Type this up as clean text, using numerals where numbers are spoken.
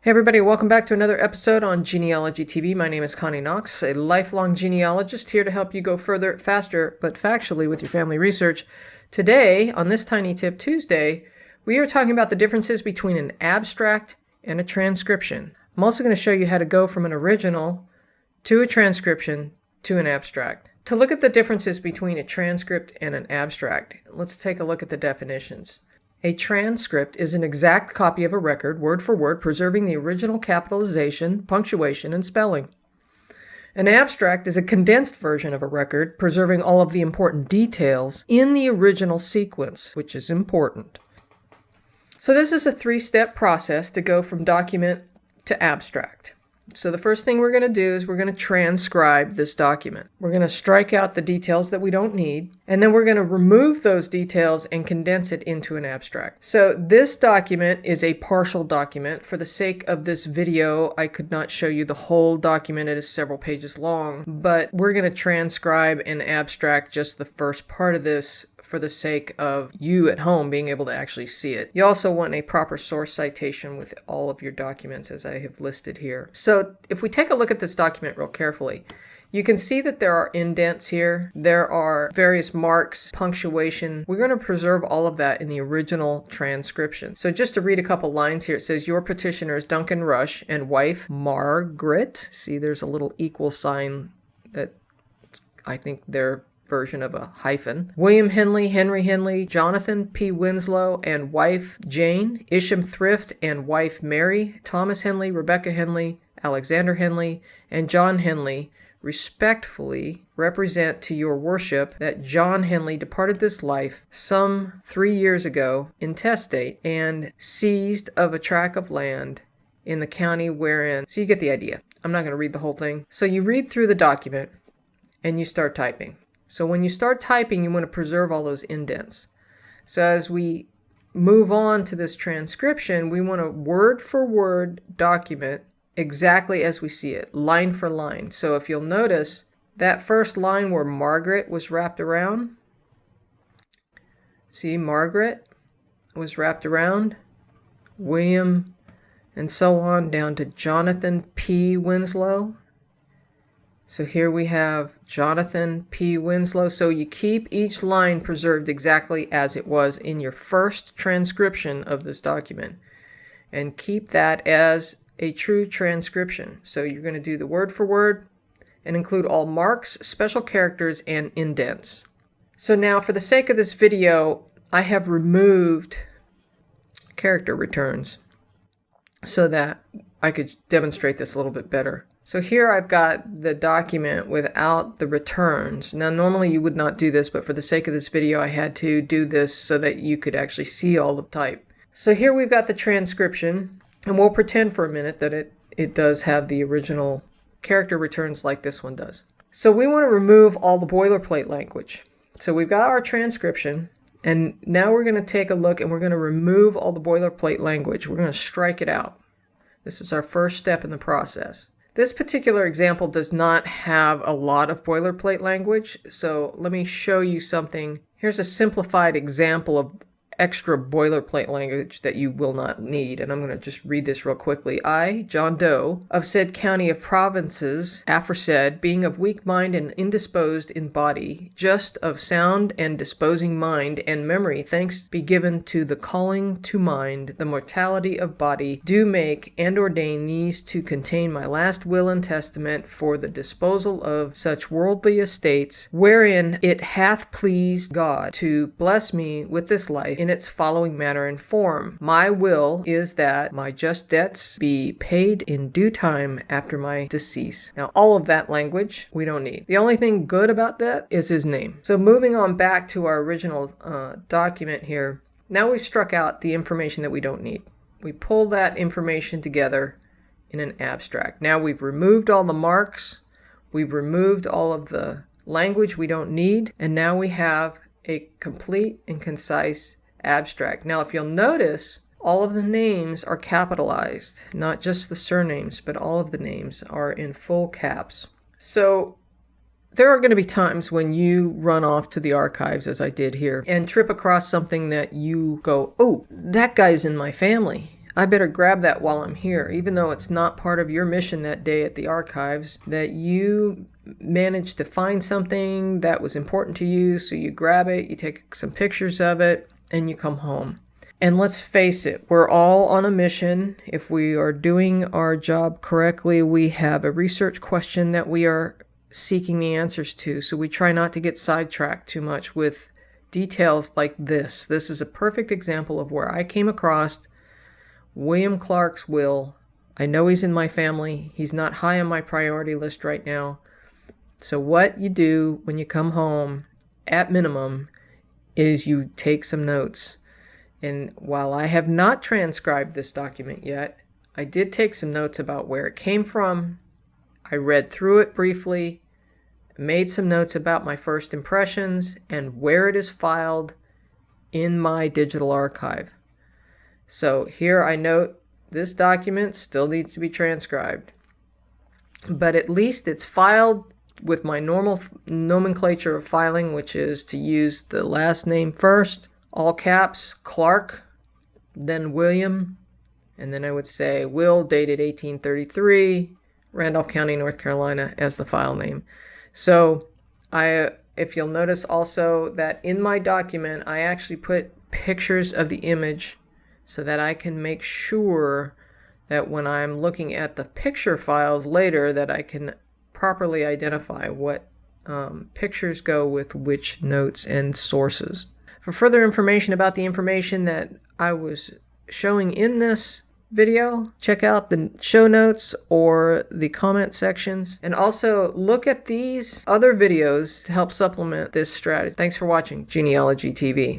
Hey everybody, welcome back to another episode on Genealogy TV. My name is Connie Knox, a lifelong genealogist here to help you go further, faster, but factually with your family research. Today, on this Tiny Tip Tuesday, we are talking about the differences between an abstract and a transcription. I'm also going to show you how to go from an original to a transcription to an abstract. To look at the differences between a transcript and an abstract, let's take a look at the definitions. A transcript is an exact copy of a record, word for word, preserving the original capitalization, punctuation, and spelling. An abstract is a condensed version of a record, preserving all of the important details in the original sequence, which is important. So this is a three-step process to go from document to abstract. So the first thing we're going to do is we're going to transcribe this document. We're going to strike out the details that we don't need, and then we're going to remove those details and condense it into an abstract. So this document is a partial document. For the sake of this video, I could not show you the whole document. It is several pages long, but we're going to transcribe and abstract just the first part of this for the sake of you at home being able to actually see it. You also want a proper source citation with all of your documents as I have listed here. So if we take a look at this document real carefully, you can see that there are indents here. There are various marks, punctuation. We're going to preserve all of that in the original transcription. So just to read a couple lines here, it says, your petitioner is Duncan Rush and wife Margaret. See, there's a little equal sign that I think they're version of a hyphen. William Henley, Henry Henley, Jonathan P. Winslow and wife Jane, Isham Thrift and wife Mary, Thomas Henley, Rebecca Henley, Alexander Henley, and John Henley respectfully represent to your worship that John Henley departed this life some 3 years ago intestate and seized of a tract of land in the county wherein. So you get the idea. I'm not going to read the whole thing. So you read through the document and you start typing. So when you start typing, you want to preserve all those indents. So as we move on to this transcription, we want a word for word document exactly as we see it, line for line. So if you'll notice, that first line where Margaret was wrapped around, see, Margaret was wrapped around, William, and so on down to Jonathan P. Winslow. So here we have Jonathan P. Winslow. So you keep each line preserved exactly as it was in your first transcription of this document. And keep that as a true transcription. So you're going to do the word for word and include all marks, special characters, and indents. So now for the sake of this video, I have removed character returns so that I could demonstrate this a little bit better. So here I've got the document without the returns. Now normally you would not do this, but for the sake of this video I had to do this so that you could actually see all the type. So here we've got the transcription, and we'll pretend for a minute that it does have the original character returns like this one does. So we want to remove all the boilerplate language. So we've got our transcription, and now we're going to take a look and we're going to remove all the boilerplate language. We're going to strike it out. This is our first step in the process. This particular example does not have a lot of boilerplate language, so let me show you something. Here's a simplified example of extra boilerplate language that you will not need, and I'm going to just read this real quickly. I, John Doe, of said county of provinces, aforesaid, being of weak mind and indisposed in body, just of sound and disposing mind and memory, thanks be given to the calling to mind the mortality of body, do make and ordain these to contain my last will and testament for the disposal of such worldly estates, wherein it hath pleased God to bless me with this life in its following manner and form. My will is that my just debts be paid in due time after my decease. Now, all of that language we don't need. The only thing good about that is his name. So moving on back to our original document here, now we've struck out the information that we don't need. We pull that information together in an abstract. Now we've removed all the marks, we've removed all of the language we don't need, and now we have a complete and concise abstract. Now if you'll notice, all of the names are capitalized, not just the surnames, but all of the names are in full caps. So there are going to be times when you run off to the archives, as I did here, and trip across something that you go, oh, that guy's in my family. I better grab that while I'm here, even though it's not part of your mission that day at the archives, that you managed to find something that was important to you, so you grab it, you take some pictures of it, and you come home. And let's face it, we're all on a mission. If we are doing our job correctly, we have a research question that we are seeking the answers to, so we try not to get sidetracked too much with details like this. This is a perfect example of where I came across William Clark's will. I know he's in my family. He's not high on my priority list right now. So what you do when you come home, at minimum, is you take some notes. And while I have not transcribed this document yet, I did take some notes about where it came from. I read through it briefly, made some notes about my first impressions and where it is filed in my digital archive. So here I note this document still needs to be transcribed, but at least it's filed with my normal nomenclature of filing, which is to use the last name first, all caps, Clark, then William, and then I would say will dated 1833, Randolph County, North Carolina as the file name. So if you'll notice also that in my document, I actually put pictures of the image so that I can make sure that when I'm looking at the picture files later, that I can properly identify what pictures go with which notes and sources. For further information about the information that I was showing in this video, check out the show notes or the comment sections, and also look at these other videos to help supplement this strategy. Thanks for watching Genealogy TV.